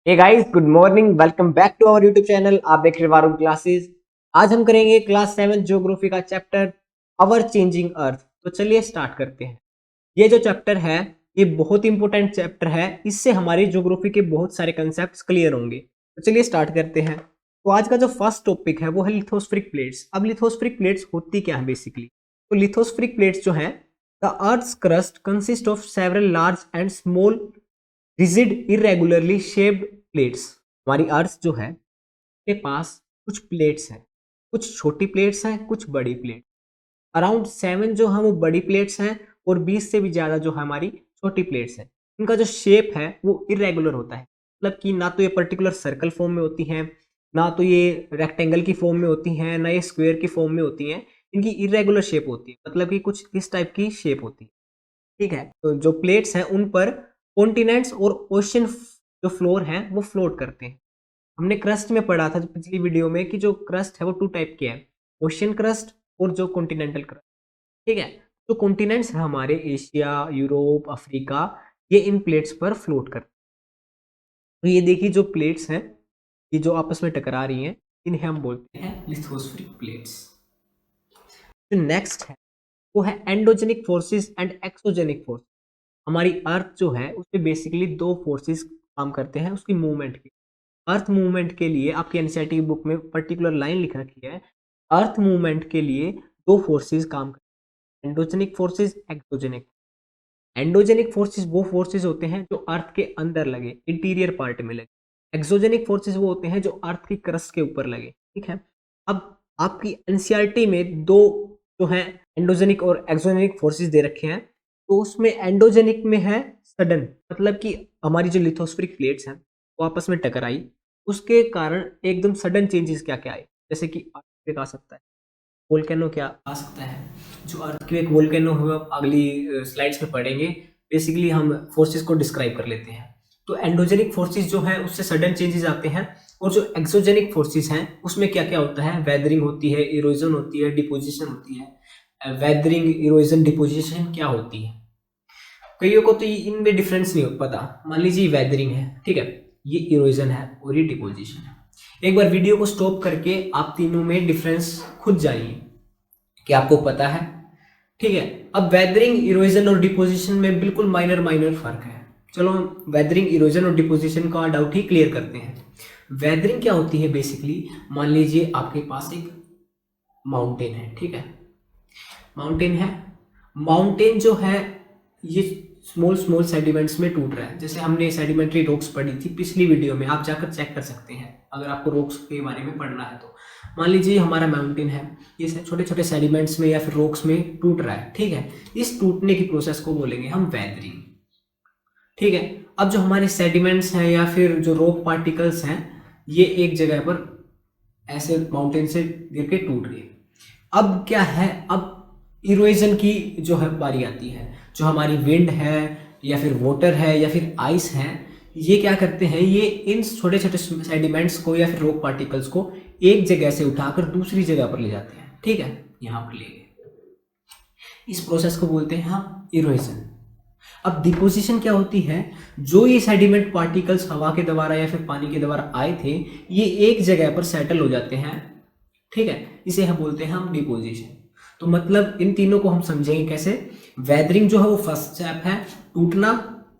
Hey guys, good morning. Welcome back to our YouTube channel. आप देख रहे Varun classes. आज हम करेंगे क्लास 7 ज्योग्राफी का चैप्टर अवर चेंजिंग अर्थ। तो चलिए स्टार्ट करते हैं। ये जो चैप्टर है ये बहुत इंपॉर्टेंट चैप्टर है। इससे हमारी ज्योग्राफी के बहुत सारे कंसेप्ट क्लियर होंगे। तो चलिए स्टार्ट करते हैं। तो आज का जो फर्स्ट टॉपिक है वो है लिथोस्फेरिक प्लेट्स। अब लिथोस्फेरिक प्लेट्स होती क्या है बेसिकली? तो लिथोस्फेरिक प्लेट्स जो है, the earth's crust consist of several large and small rigid irregularly shaped plates. हमारी अर्थ जो है के पास कुछ प्लेट्स हैं, कुछ छोटी प्लेट्स हैं, कुछ बड़ी प्लेट। अराउंड 7 जो है वो बड़ी प्लेट्स हैं और 20 से भी ज्यादा जो है हमारी छोटी प्लेट्स हैं। इनका जो शेप है वो इरेगुलर होता है, मतलब कि ना तो ये पर्टिकुलर सर्कल फॉर्म में होती हैं, ना तो ये रेक्टेंगल की फॉर्म में होती हैं, ना ये स्क्वायर की फॉर्म में होती हैं। इनकी इरेगुलर शेप होती है, मतलब कि कुछ इस टाइप की शेप होती है। ठीक है, तो जो प्लेट्स हैं उन पर कॉन्टिनेंट्स और ओशन जो फ्लोर हैं वो फ्लोट करते हैं। हमने क्रस्ट में पढ़ा था पिछली वीडियो में कि जो क्रस्ट है वो 2 टाइप के हैं, ओशियन क्रस्ट और जो कॉन्टिनेंटल क्रस्ट। ठीक है, तो कॉन्टिनेंट्स है हमारे एशिया, यूरोप, अफ्रीका, ये इन प्लेट्स पर फ्लोट करते हैं। तो ये देखिए जो प्लेट्स हैं ये जो आपस में टकरा रही हैं इन्हें हम बोलते हैं लिथोस्फेरिक प्लेट्स। जो नेक्स्ट है वो है endogenic forces and exogenic force. हमारी अर्थ जो है उसमें बेसिकली दो फोर्सेस काम करते हैं उसकी मूवमेंट के। अर्थ मूवमेंट के लिए आपकी एनसीईआरटी बुक में पर्टिकुलर लाइन लिख रखी है, अर्थ मूवमेंट के लिए दो फोर्सेस काम करते हैं, endogenic forces, exogenic. Endogenic forces वो फोर्सेस होते हैं जो अर्थ के अंदर लगे, इंटीरियर पार्ट में लगे। एक्सोजेनिक फोर्सेस वो होते हैं जो अर्थ की क्रस्ट के ऊपर लगे। ठीक है, अब आपकी एनसीईआरटी में दो जो है एंडोजेनिक और एक्सोजेनिक फोर्सेस दे रखे हैं। तो उसमें एंडोजेनिक में है सडन, मतलब कि हमारी जो लिथोस्फेरिक प्लेट्स हैं वो आपस में टकराई, उसके कारण एकदम सडन चेंजेस क्या क्या आए, जैसे कि अर्थक्वेक आ सकता है, वोल्केनो क्या आ सकता है। जो अर्थक्वेक वोल्केनो हुआ अगली स्लाइड्स में पढ़ेंगे। बेसिकली हम फोर्सेस को डिस्क्राइब कर लेते हैं। तो एंडोजेनिक फोर्सेस जो है उससे सडन चेंजेस आते हैं, और जो एक्सोजेनिक फोर्सेस हैं उसमें क्या क्या होता है, वेदरिंग होती है, इरोजन होती है, डिपोजिशन होती है। वेदरिंग, इरोजन, डिपोजिशन क्या होती है? कईयों को तो इनमें डिफरेंस नहीं पता। मान लीजिए वेदरिंग है, ठीक है, ये इरोजन है और ये डिपोजिशन है। एक बार वीडियो को स्टॉप करके आप तीनों में डिफरेंस खुद जानिए कि आपको पता है। ठीक है, अब वेदरिंग, इरोजन और डिपोजिशन में बिल्कुल माइनर माइनर फर्क है। चलो हम वेदरिंग, इरोजन और डिपोजिशन का डाउट ही क्लियर करते हैं। वेदरिंग क्या होती है बेसिकली? मान लीजिए आपके पास एक माउंटेन है, ठीक है, माउंटेन है। माउंटेन जो है ये स्मॉल स्मॉल सेडिमेंट्स में टूट रहा है। जैसे हमने सेडिमेंट्री रॉक्स पढ़ी थी पिछली वीडियो में, आप जाकर चेक कर सकते हैं अगर आपको रॉक्स के बारे में पढ़ना है तो। मान लीजिए हमारा माउंटेन है, ये छोटे छोटे सेडिमेंट्स में या फिर रॉक्स में टूट रहा है। ठीक है, इस टूटने की प्रोसेस को बोलेंगे हम वेदरिंग। ठीक है, अब जो हमारे सेडिमेंट्स हैं या फिर जो रॉक पार्टिकल्स हैं ये एक जगह पर ऐसे माउंटेन से गिर के टूट गए। अब क्या है, अब इरोजन की जो है बारी आती है। जो हमारी विंड है या फिर वाटर है या फिर आइस है, ये क्या करते हैं, ये इन छोटे छोटे सेडिमेंट्स को या फिर रॉक पार्टिकल्स को एक जगह से उठाकर दूसरी जगह पर ले जाते हैं। ठीक है, यहाँ पर ले गए, इस प्रोसेस को बोलते हैं हम इरोजन। अब डिपोजिशन क्या होती है, जो ये सेडिमेंट पार्टिकल्स हवा के द्वारा या फिर पानी के द्वारा आए थे ये एक जगह पर सेटल हो जाते हैं। ठीक है, इसे हम बोलते हैं हम डिपोजिशन। तो मतलब इन तीनों को हम समझेंगे कैसे। वेदरिंग जो है वो फर्स्ट स्टेप है, टूटना।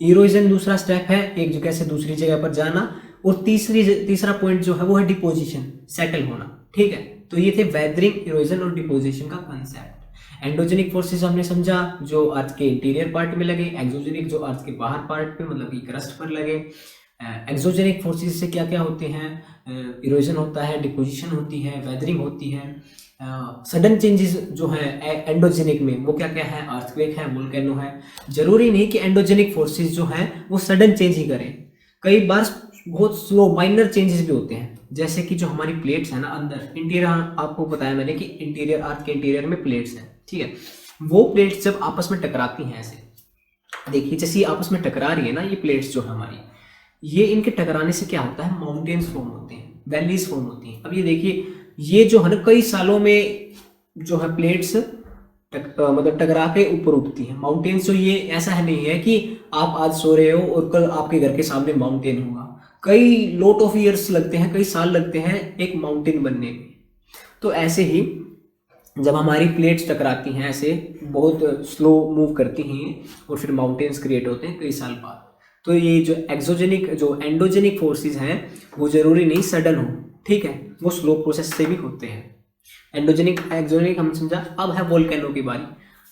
इरोजन दूसरा स्टेप है, एक जगह से दूसरी जगह पर जाना। और तीसरा पॉइंट जो है वो है डिपोजिशन, सेटल होना। ठीक है, तो ये थे वेदरिंग, इरोजन और डिपोजिशन का कंसेप्ट। एंडोजेनिक फोर्सेस हमने समझा जो अर्थ के इंटीरियर पार्ट में लगे, एक्सोजेनिक जो अर्थ के बाहर पार्ट पे मतलब कि क्रस्ट पर लगे। एक्सोजेनिक फोर्सेस से क्या क्या होते हैं, इरोजन होता है, डिपोजिशन होती है, वेदरिंग होती है। सडन चेंजेस जो है एंडोजेनिक में वो क्या क्या है, अर्थक्वेक है, वोल्केनो है। जरूरी नहीं कि एंडोजेनिक फोर्सेस जो हैं वो सडन चेंज ही करें, कई बार बहुत स्लो माइनर चेंजेस भी होते हैं। जैसे कि जो हमारी प्लेट्स है ना अंदर इंटीरियर, आपको बताया मैंने कि इंटीरियर, अर्थ के इंटीरियर में प्लेट्स हैं। ठीक है, वो प्लेट्स जब आपस में टकराती हैं ऐसे, देखिए जैसे ये आपस में टकरा रही है ना ये प्लेट्स जो है हमारी, ये इनके टकराने से क्या होता है, माउंटेन्स फॉर्म होते हैं, वैलीज फॉर्म होती हैं। अब ये देखिए ये जो है ना कई सालों में जो है प्लेट्स मतलब टकरा के ऊपर उठती हैं माउंटेन्स। तो ये ऐसा है नहीं है कि आप आज सो रहे हो और कल आपके घर के सामने माउंटेन होगा। कई लॉट ऑफ ईयर्स लगते हैं, कई साल लगते हैं एक माउंटेन बनने में। तो ऐसे ही जब हमारी प्लेट्स टकराती हैं, ऐसे बहुत स्लो मूव करती हैं और फिर माउंटेन्स क्रिएट होते हैं कई साल बाद। तो ये जो एक्सोजेनिक जो एंडोजेनिक फोर्सेस हैं वो ज़रूरी नहीं सडन हो, ठीक है, वो स्लो प्रोसेस से भी होते हैं। एंडोजेनिक एक्सोजेनिक हम समझा। अब है वोल्केनो की बारी।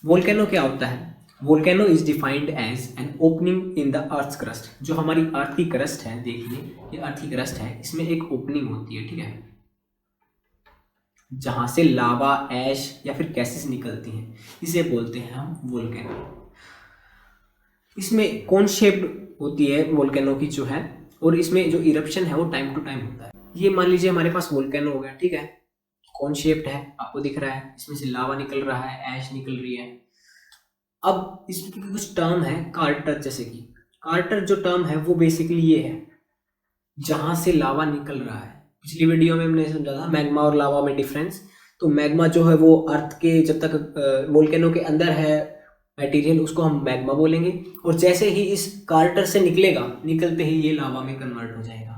वोल्केनो क्या होता है? Volcano is defined as an opening in the earth crust. जो हमारी अर्थ की क्रस्ट है, देखिए ये अर्थ की क्रस्ट है, इसमें एक ओपनिंग होती है, ठीक है, जहां से लावा, ऐश या फिर गैसेस निकलती हैं, इसे बोलते हैं हम वोल्केनो। इसमें कौन शेप्ड होती है वोल्केनो की जो है, और इसमें जो इरप्शन है वो टाइम टू टाइम होता है। ये मान लीजिए हमारे पास वोल्केनो हो गया, ठीक है, कौन शेप्ड है आपको दिख रहा है, इसमें से लावा निकल रहा है, ऐश निकल रही है। अब इसकी कुछ टर्म है कार्टर, जैसे कि कार्टर जो टर्म है वो बेसिकली ये है जहां से लावा निकल रहा है। पिछली वीडियो में हमने समझा था मैग्मा और लावा में डिफरेंस। तो मैग्मा जो है वो अर्थ के जब तक वोल्केनो के अंदर है मटेरियल, उसको हम मैग्मा बोलेंगे, और जैसे ही इस कार्टर से निकलेगा, निकलते ही ये लावा में कन्वर्ट हो जाएगा।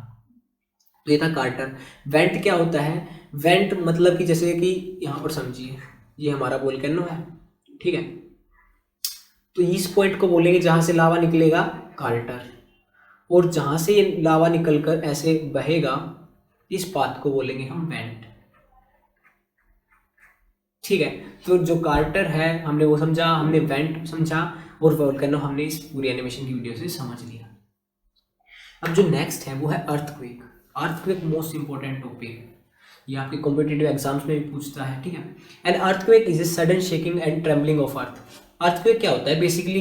तो ये था कार्टर। वेंट क्या होता है? वेंट मतलब कि जैसे कि यहाँ पर समझिए ये हमारा वोल्केनो है, ठीक है, तो इस पॉइंट को बोलेंगे जहां से लावा निकलेगा कार्टर, और जहां से ये लावा निकलकर ऐसे बहेगा इस पाथ को बोलेंगे हम वेंट, ठीक है। तो जो कार्टर है हमने वो समझा, हमने वेंट समझा, और वोल्केनो हमने इस पूरी एनिमेशन की वीडियो से समझ लिया। अब जो नेक्स्ट है वो है earthquake. Earthquake most important topic है, ये आपके कॉम्पिटिटिव एग्जाम्स में भी पूछता है, ठीक है। And earthquake is a sudden shaking and trembling of earth. Earthquake क्या होता है? बेसिकली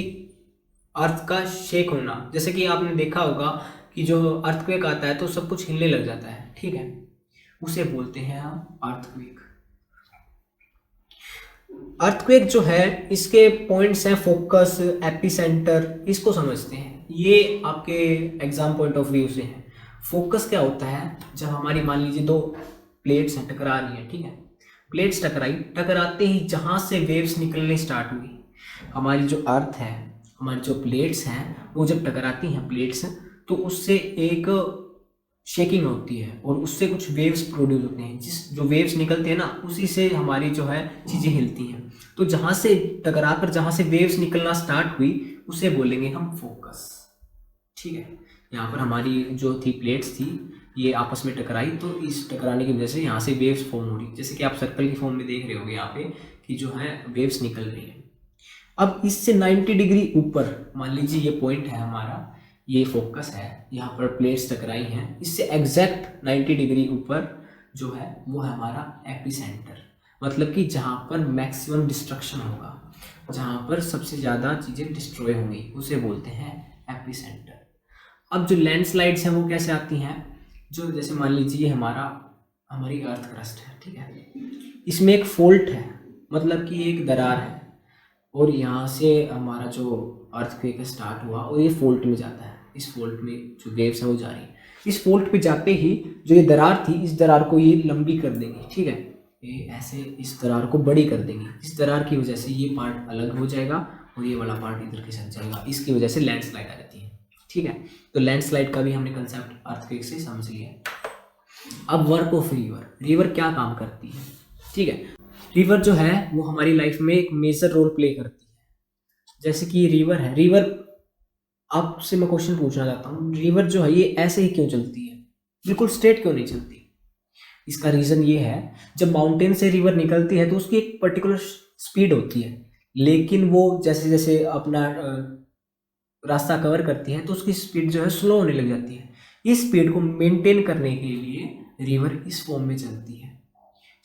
अर्थ का शेक होना। जैसे कि आपने देखा होगा कि जो अर्थक्वेक आता है तो सब कुछ हिलने लग जाता है, ठीक है, उसे बोलते हैं हम अर्थक्वेक। अर्थक्वेक जो है इसके पॉइंट्स हैं फोकस, एपिसेंटर, इसको समझते हैं, ये आपके एग्जाम पॉइंट ऑफ व्यू से है। फोकस क्या होता है? जब हमारी मान लीजिए दो प्लेट्स हैं, टकरा रही हैं, ठीक है, प्लेट्स टकराई, टकराते ही जहाँ से वेव्स निकलने स्टार्ट हुई, हमारी जो अर्थ है, हमारी जो प्लेट्स हैं, वो जब टकराती हैं प्लेट्स, तो उससे एक शेकिंग होती है और उससे कुछ वेव्स प्रोड्यूस होते हैं। जिस जो वेव्स निकलते हैं ना, उसी से हमारी जो है चीज़ें हिलती हैं। तो जहाँ से टकराकर जहाँ से वेव्स निकलना स्टार्ट हुई उसे बोलेंगे हम फोकस, ठीक है। यहाँ पर हमारी जो थी प्लेट्स थी, ये आपस में टकराई, तो इस टकराने की वजह से यहाँ से वेव्स फॉर्म हो रही, जैसे कि आप सर्कल की फॉर्म में देख रहे होंगे यहाँ पे कि जो है वेव्स निकल रही है। अब इससे 90 डिग्री ऊपर मान लीजिए ये पॉइंट है हमारा, ये फोकस है, यहाँ पर प्लेट्स टकराई हैं, इससे एग्जैक्ट 90 डिग्री ऊपर जो है वो है हमारा एपिसेंटर। मतलब कि जहाँ पर मैक्सिमम डिस्ट्रक्शन होगा, जहाँ पर सबसे ज़्यादा चीज़ें डिस्ट्रॉय होंगी, उसे बोलते हैं एपिसेंटर। अब जो लैंडस्लाइड्स हैं वो कैसे आती हैं? जो जैसे मान लीजिए हमारी अर्थ क्रस्ट है, ठीक है, इसमें एक फोल्ट है, मतलब कि एक दरार है, और यहाँ से हमारा जो अर्थक्वेक स्टार्ट हुआ और ये फोल्ट में जाता है। इस फोल्ट में जो वेव्स है वो जा रही है, इस फोल्ट पे जाते ही जो ये दरार थी, इस दरार को ये लंबी कर देंगे, ठीक है, ये ऐसे इस दरार को बड़ी कर देंगे। इस दरार की वजह से ये पार्ट अलग हो जाएगा और ये वाला पार्ट इधर के साथ जाएगा, इसकी वजह से लैंडस्लाइड आ जाती है, ठीक है। तो लैंडस्लाइड का भी हमने कंसेप्ट अर्थक्वेक से समझ लिया। अब वर्क ऑफ रिवर। रिवर क्या काम करती है, ठीक है। रिवर जो है वो हमारी लाइफ में एक मेजर रोल प्ले करती है। जैसे कि रिवर है, रिवर आपसे मैं क्वेश्चन पूछना चाहता हूँ, रिवर जो है ये ऐसे ही क्यों चलती है, बिल्कुल स्ट्रेट क्यों नहीं चलती? इसका रीज़न ये है, जब माउंटेन से रिवर निकलती है तो उसकी एक पर्टिकुलर स्पीड होती है, लेकिन वो जैसे जैसे अपना रास्ता कवर करती है तो उसकी स्पीड जो है स्लो होने लग जाती है। इस स्पीड को मेंटेन करने के लिए रिवर इस फॉर्म में चलती है।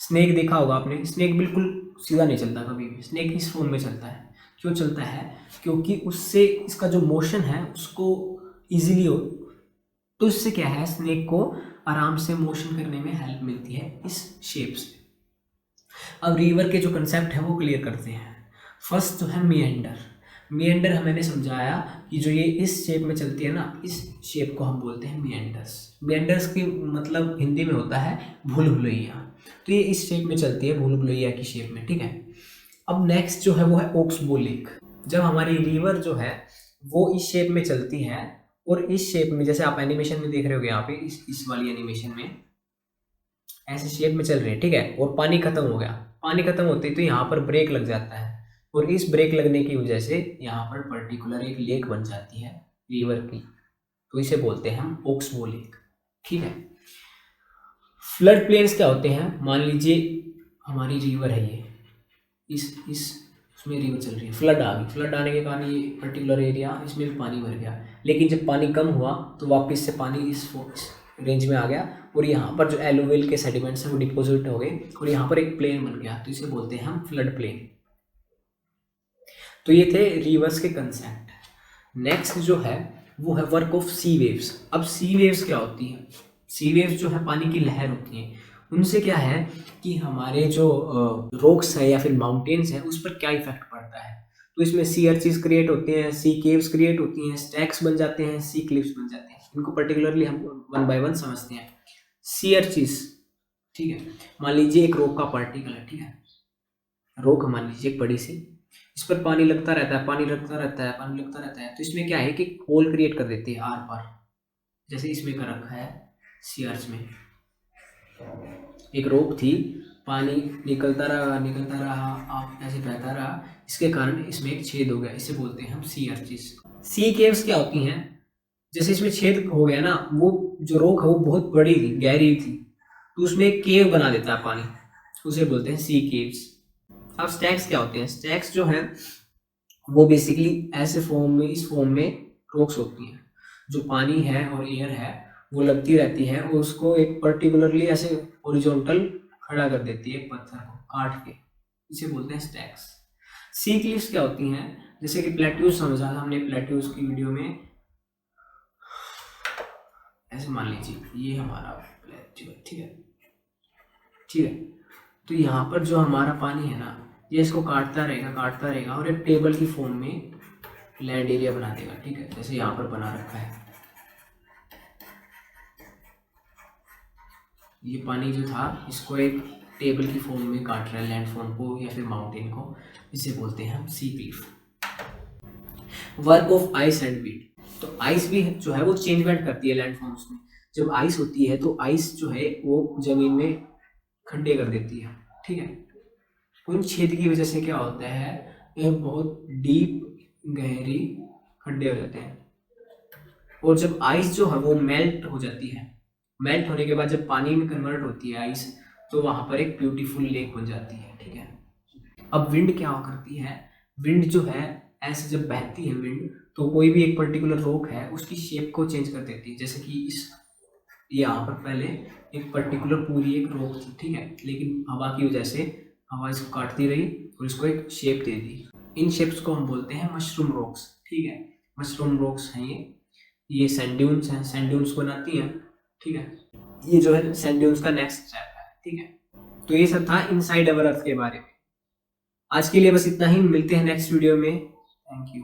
स्नेक देखा होगा आपने, स्नेक बिल्कुल सीधा नहीं चलता कभी भी, स्नेक इस फॉर्म में चलता है। क्यों चलता है? क्योंकि उससे इसका जो मोशन है उसको इजीली हो, तो इससे क्या है, स्नेक को आराम से मोशन करने में हेल्प मिलती है इस शेप से। अब रिवर के जो कंसेप्ट है वो क्लियर करते हैं। फर्स्ट जो है मिएंडर। मिएंडर मैंने समझाया कि जो ये इस शेप में चलती है ना, इस शेप को हम बोलते हैं मिएंडर्स। मिएंडर्स की मतलब हिंदी में होता है भूल भुलैया। तो ये इस शेप में चलती है, भूल भुलैया की शेप में, ठीक है। अब नेक्स्ट जो है वो है ओक्सबो लेक। जब हमारी रिवर जो है वो इस शेप में चलती है और इस शेप में, जैसे आप एनिमेशन में देख रहे हो यहाँ पे, इस वाली एनिमेशन में ऐसे शेप में चल रही है, ठीक है, और पानी खत्म हो गया। पानी खत्म होते ही तो यहाँ पर ब्रेक लग जाता है, और इस ब्रेक लगने की वजह से यहाँ पर पर्टिकुलर एक लेक बन जाती है रिवर की, तो इसे बोलते हैं हम ओक्सबो लेक, ठीक है। फ्लड प्लेन्स क्या होते हैं, मान लीजिए हमारी रिवर है ये, इस उसमें रिवर चल रही है, फ्लड आ गई, फ्लड आने के कारण ये पर्टिकुलर एरिया इसमें भी पानी भर गया, लेकिन जब पानी कम हुआ तो वापस से पानी इस रेंज में आ गया, और यहाँ पर जो एलुवियल के सेडिमेंट्स हैं वो डिपोजिट हो गए, और यहाँ पर एक प्लेन बन गया, तो इसे बोलते हैं हम फ्लड प्लेन। तो ये थे रिवर्स के कंसेप्ट। नेक्स्ट जो है वो है वर्क ऑफ सी वेव्स। अब सी वेव्स क्या होती हैं, सी वेव्स जो है पानी की लहर होती हैं, उनसे क्या है कि हमारे जो रॉक्स है या फिर माउंटेन्स है उस पर क्या इफेक्ट पड़ता है। तो इसमें सी अर्चीज क्रिएट होते हैं, सी केव्स क्रिएट होती हैं, स्टैक्स बन जाते हैं, सी क्लिफ्स बन जाते हैं। इनको पर्टिकुलरली हम वन बाय वन समझते हैं। सी अर्चीज, ठीक है, मान लीजिए एक रॉक का पार्टिकल है, ठीक है, रॉक मान लीजिए एक बड़ी सी, इस पर पानी लगता रहता है, पानी लगता रहता है, पानी लगता रहता है, तो इसमें क्या है कि होल क्रिएट कर देती है आर पार, जैसे इसमें कर रखा है सी अर्च में। एक रोक थी, पानी निकलता रहा, आप ऐसे बहता रहा, इसके कारण इसमें एक छेद हो गया, इसे बोलते हैं हम सी अर्चिस। सी केव्स क्या होती हैं, जैसे इसमें छेद हो गया ना, वो जो रोक है वो बहुत बड़ी थी, गहरी थी, तो उसमें एक केव बना देता है पानी, उसे बोलते हैं सी केव्स। अब स्टैक्स क्या होते हैं, स्टैक्स जो है वो बेसिकली ऐसे फॉर्म में, इस फॉर्म में रॉक्स होती हैं, जो पानी है और एयर है वो लगती रहती है, और उसको एक पर्टिकुलरली ऐसे हॉरिजॉन्टल खड़ा कर देती है पत्थर को काट के, इसे बोलते हैं स्टैक्स। सी क्लिफ्स क्या होती हैं, जैसे कि प्लेट्यूज समझा था हमने प्लेट्यूज की वीडियो में, ऐसे मान लीजिए ये हमारा प्लेट्यू है, ठीक है, ठीक है, तो यहाँ पर जो हमारा पानी है ना, ये इसको काटता रहेगा और एक टेबल की फॉर्म में लैंड एरिया बना देगा, ठीक है, जैसे यहाँ पर बना रखा है। ये पानी जो था इसको एक टेबल की फॉर्म में काट रहा है, लैंड फॉर्म को या फिर माउंटेन को, इसे बोलते हैं हम sea cliff. Work of ice and wind, तो आइस भी जो है वो चेंजमेंट करती है लैंड फॉर्म्स में। जब आइस होती है तो आइस जो है वो जमीन में खड्डे कर देती है, ठीक है, उन छेद की वजह से क्या होता है, यह बहुत डीप गहरी खड्डे हो जाते हैं, और जब आइस जो है वो मेल्ट हो जाती है, मेल्ट होने के बाद जब पानी में कन्वर्ट होती है आइस, तो वहां पर एक ब्यूटीफुल लेक बन जाती है, ठीक है। अब विंड क्या करती है, विंड जो है ऐसे जब बहती है विंड, तो कोई भी एक पर्टिकुलर रॉक है उसकी शेप को चेंज कर देती है, जैसे कि इस यहाँ पर पहले एक पर्टिकुलर पूरी एक रॉक थी, ठीक है, लेकिन हवा की वजह से हवा इसको काटती रही और इसको एक शेप दे दी। इन शेप्स को हम बोलते हैं मशरूम रॉक्स, ठीक है, मशरूम रॉक्स हैं ये सैंड ड्यून्स हैं, सैंड ड्यून्स बनाती हैं, ठीक है, ये जो है सैंड ड्यून्स का नेक्स्ट स्टेप है, ठीक है। तो ये सब था इनसाइड अवर अर्थ के बारे में। आज के लिए बस इतना ही, मिलते हैं नेक्स्ट वीडियो में, थैंक यू।